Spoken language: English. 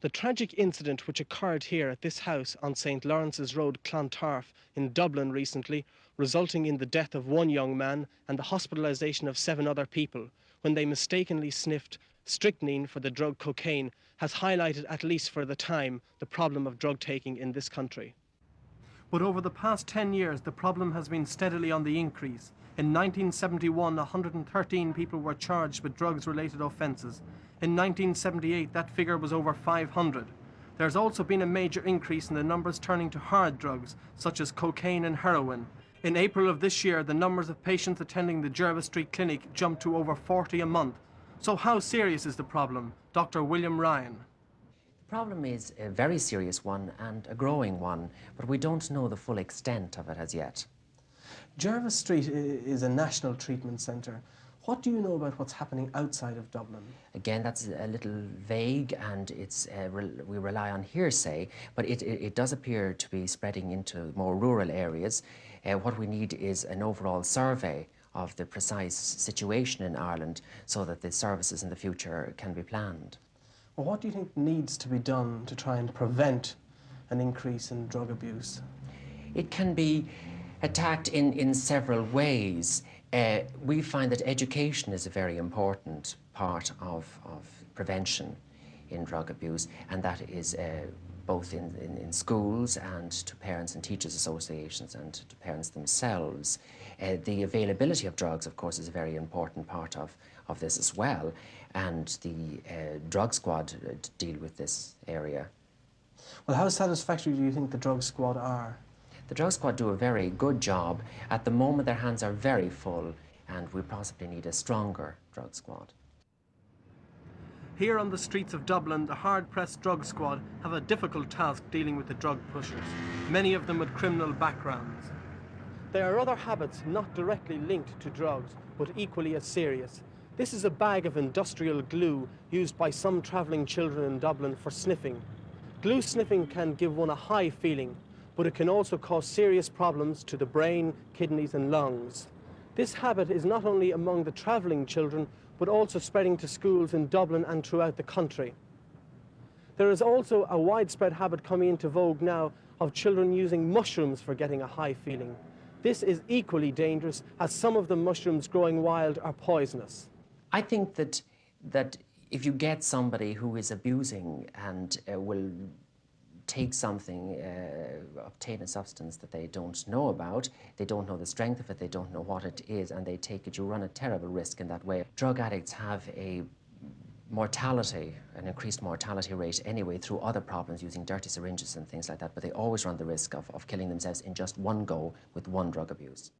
The tragic incident which occurred here at this house on St. Lawrence's Road, Clontarf, in Dublin recently, resulting in the death of one young man and the hospitalisation of 7 other people when they mistakenly sniffed strychnine for the drug cocaine, has highlighted, at least for the time, the problem of drug taking in this country. But over the past 10 years, the problem has been steadily on the increase. In 1971, 113 people were charged with drugs-related offences. In 1978, that figure was over 500. There's also been a major increase in the numbers turning to hard drugs, such as cocaine and heroin. In April of this year, the numbers of patients attending the Jervis Street Clinic jumped to over 40 a month. So how serious is the problem? Dr. William Ryan. The problem is a very serious one and a growing one, but we don't know the full extent of it as yet. Jervis Street is a national treatment centre. What do you know about what's happening outside of Dublin? Again, that's a little vague and we rely on hearsay, but it does appear to be spreading into more rural areas. What we need is an overall survey of the precise situation in Ireland so that the services in the future can be planned. Well, what do you think needs to be done to try and prevent an increase in drug abuse? It can be attacked in several ways. We find that education is a very important part of prevention in drug abuse, and that is both in schools and to parents and teachers associations and to parents themselves. The availability of drugs, of course, is a very important part of this as well, and the drug squad deal with this area. Well, how satisfactory do you think the drug squad are? The drug squad do a very good job. At the moment, their hands are very full, and we possibly need a stronger drug squad. Here on the streets of Dublin, the hard-pressed drug squad have a difficult task dealing with the drug pushers, many of them with criminal backgrounds. There are other habits not directly linked to drugs, but equally as serious. This is a bag of industrial glue used by some travelling children in Dublin for sniffing. Glue sniffing can give one a high feeling, but it can also cause serious problems to the brain, kidneys and lungs. This habit is not only among the travelling children, but also spreading to schools in Dublin and throughout the country. There is also a widespread habit coming into vogue now of children using mushrooms for getting a high feeling. This is equally dangerous, as some of the mushrooms growing wild are poisonous. I think that if you get somebody who is abusing and will take something, obtain a substance that they don't know about, they don't know the strength of it, they don't know what it is, and they take it, you run a terrible risk in that way. Drug addicts have a mortality, an increased mortality rate anyway through other problems using dirty syringes and things like that, but they always run the risk of killing themselves in just one go with one drug abuse.